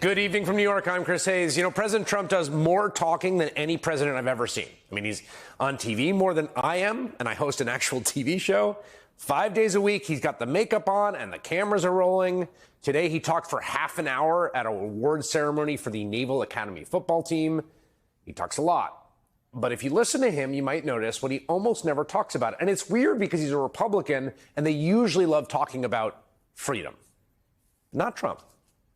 Good evening from New York. I'm Chris Hayes. You know, President Trump does more talking than any president I've ever seen. I mean, he's on TV more than I am, and I host an actual TV show 5 days a week. He's got the makeup on and the cameras are rolling. Today, he talked for half an hour at an award ceremony for the Naval Academy football team. He talks a lot. But if you listen to him, you might notice what he almost never talks about. And it's weird because he's a Republican, and they usually love talking about freedom. Not Trump.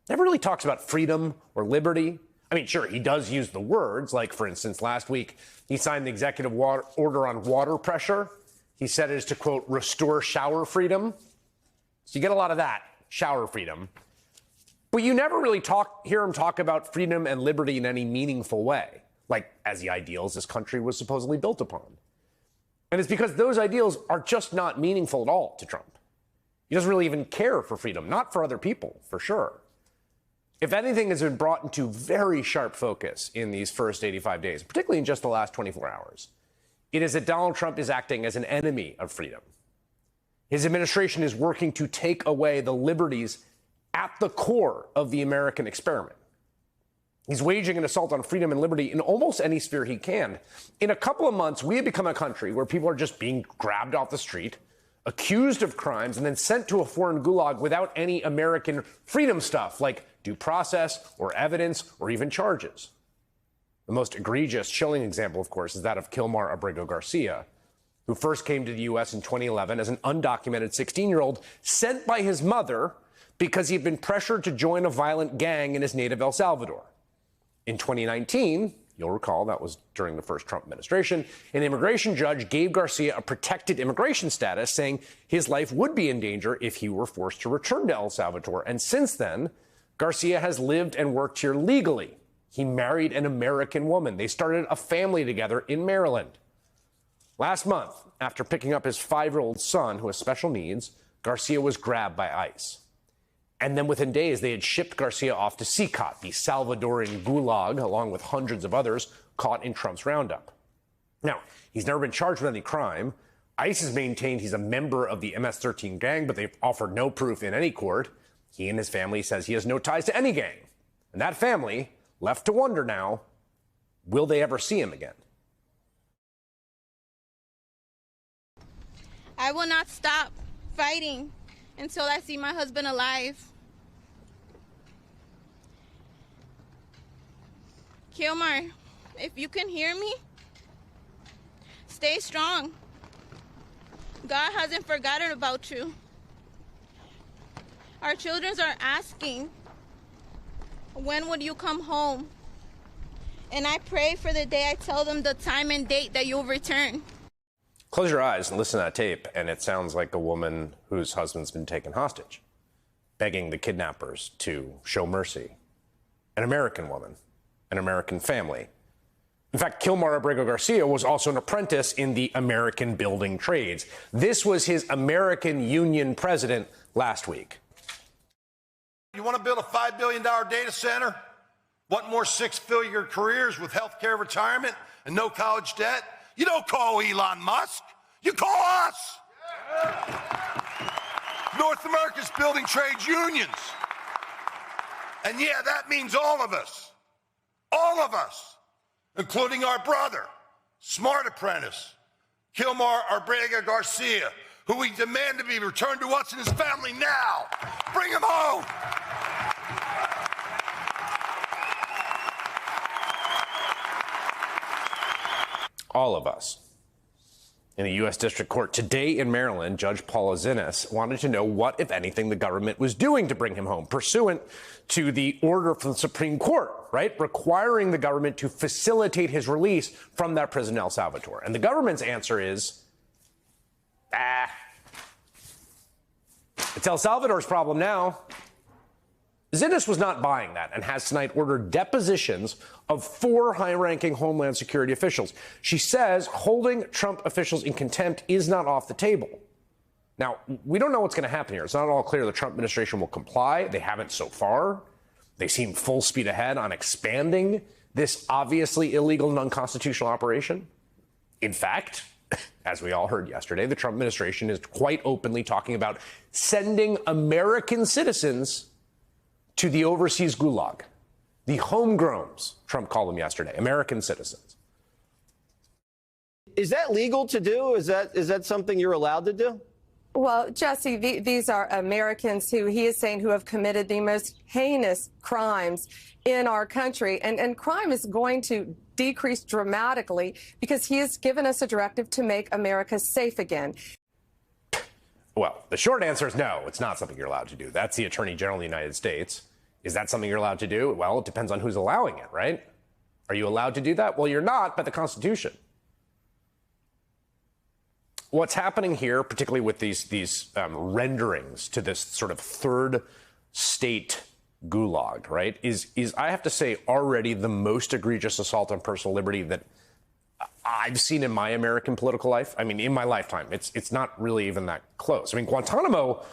Never really talks about freedom or liberty. I mean, sure, he does use the words. Like, for instance, last week, he signed the executive order on water pressure. He said it is to, quote, restore shower freedom. So you get a lot of that, shower freedom. But you never really hear him talk about freedom and liberty in any meaningful way, like as the ideals this country was supposedly built upon. And it's because those ideals are just not meaningful at all to Trump. He doesn't really even care for freedom, not for other people, for sure. If anything has been brought into very sharp focus in these first 85 days, particularly in just the last 24 hours, it is that Donald Trump is acting as an enemy of freedom. His administration is working to take away the liberties at the core of the American experiment. He's waging an assault on freedom and liberty in almost any sphere he can. In a couple of months, we have become a country where people are just being grabbed off the street, accused of crimes, and then sent to a foreign gulag without any American freedom stuff like due process or evidence or even charges. The most egregious, chilling example, of course, is that of Kilmar Abrego Garcia, who first came to the U.S. in 2011 as an undocumented 16-year-old sent by his mother because he had been pressured to join a violent gang in his native El Salvador. In 2019, you'll recall that was during the first Trump administration, an immigration judge gave Garcia a protected immigration status, saying his life would be in danger if he were forced to return to El Salvador. And since then, Garcia has lived and worked here legally. He married an American woman. They started a family together in Maryland. Last month, after picking up his 5-year-old son who has special needs, Garcia was grabbed by ICE. And then within days, they had shipped Garcia off to CICOT, the Salvadoran gulag, along with hundreds of others caught in Trump's roundup. Now, he's never been charged with any crime. ICE has maintained he's a member of the MS-13 gang, but they've offered no proof in any court. He and his family says he has no ties to any gang. And that family, left to wonder now, will they ever see him again? I will not stop fighting until I see my husband alive. Kilmar, if you can hear me, stay strong. God hasn't forgotten about you. Our children are asking, when would you come home? And I pray for the day I tell them the time and date that you'll return. Close your eyes and listen to that tape, and it sounds like a woman whose husband's been taken hostage, begging the kidnappers to show mercy. An American woman, an American family. In fact, Kilmar Abrego Garcia was also an apprentice in the American building trades. This was his American Union president last week. You want to build a $5 billion data center? Want more 6-figure careers with health care, retirement, and no college debt? You don't call Elon Musk. You call us. North America's building trades unions. And yeah, that means all of us, including our brother, smart apprentice, Kilmar Abrego Garcia, who we demand to be returned to us and his family now. Bring him home. All of us. In a U.S. District Court today in Maryland, Judge Paula Zinnes wanted to know what, if anything, the government was doing to bring him home, pursuant to the order from the Supreme Court, right, requiring the government to facilitate his release from that prison in El Salvador. And the government's answer is, it's El Salvador's problem now. Zinnes was not buying that and has tonight ordered depositions of 4 high-ranking Homeland Security officials. She says holding Trump officials in contempt is not off the table. Now, we don't know what's going to happen here. It's not at all clear the Trump administration will comply. They haven't so far. They seem full speed ahead on expanding this obviously illegal and unconstitutional operation. In fact, as we all heard yesterday, the Trump administration is quite openly talking about sending American citizens to the overseas gulag. The homegrowns, Trump called them yesterday, American citizens. Is that legal to do? Is that something you're allowed to do? Well, Jesse, these are Americans who he is saying who have committed the most heinous crimes in our country. And crime is going to decrease dramatically because he has given us a directive to make America safe again. Well, the short answer is no, it's not something you're allowed to do. That's the Attorney General of the United States. Is that something you're allowed to do? Well, it depends on who's allowing it, right? Are you allowed to do that? Well, you're not by the Constitution. What's happening here, particularly with these renderings to this sort of third state gulag, right, is I have to say already the most egregious assault on personal liberty that I've seen in my American political life. I mean, in my lifetime, it's not really even that close. I mean, Guantanamo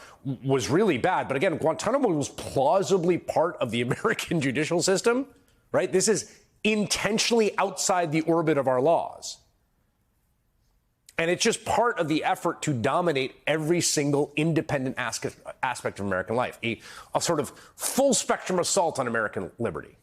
was really bad, but again, Guantanamo was plausibly part of the American judicial system, right? This is intentionally outside the orbit of our laws. And it's just part of the effort to dominate every single independent aspect of American life, a sort of full spectrum assault on American liberty.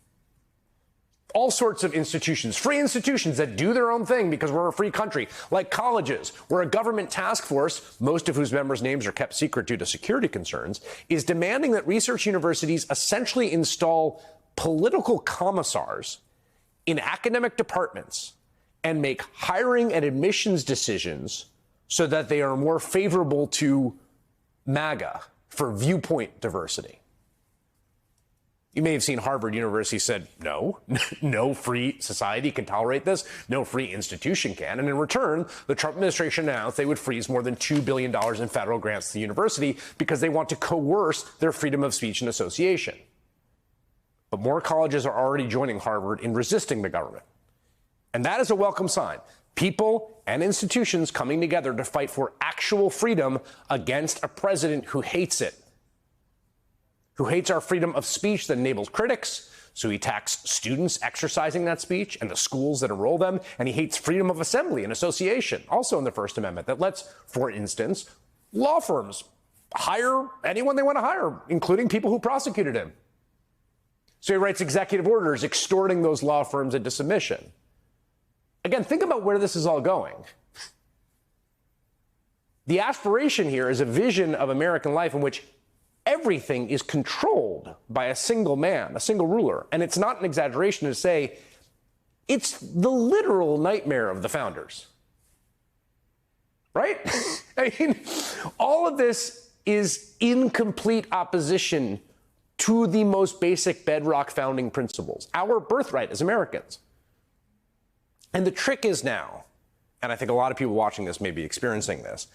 All sorts of institutions, free institutions that do their own thing because we're a free country, like colleges, where a government task force, most of whose members' names are kept secret due to security concerns, is demanding that research universities essentially install political commissars in academic departments and make hiring and admissions decisions so that they are more favorable to MAGA for viewpoint diversity. You may have seen Harvard University said, no, no free society can tolerate this. No free institution can. And in return, the Trump administration announced they would freeze more than $2 billion in federal grants to the university because they want to coerce their freedom of speech and association. But more colleges are already joining Harvard in resisting the government. And that is a welcome sign. People and institutions coming together to fight for actual freedom against a president who hates it, who hates our freedom of speech that enables critics, so he attacks students exercising that speech and the schools that enroll them, and he hates freedom of assembly and association, also in the First Amendment, that lets, for instance, law firms hire anyone they want to hire, including people who prosecuted him. So he writes executive orders extorting those law firms into submission. Again, think about where this is all going. The aspiration here is a vision of American life in which everything is controlled by a single man, a single ruler. And it's not an exaggeration to say it's the literal nightmare of the founders. Right? I mean, all of this is in complete opposition to the most basic bedrock founding principles, our birthright as Americans. And the trick is now, and I think a lot of people watching this may be experiencing this,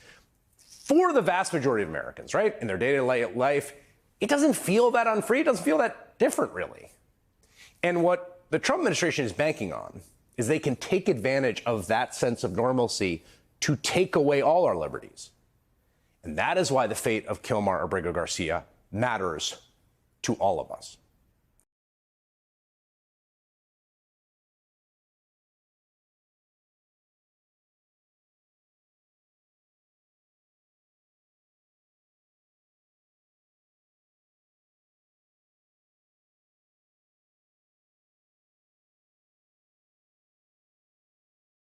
for the vast majority of Americans, right, in their day-to-day life, it doesn't feel that unfree. It doesn't feel that different, really. And what the Trump administration is banking on is they can take advantage of that sense of normalcy to take away all our liberties. And that is why the fate of Kilmar Abrego Garcia matters to all of us.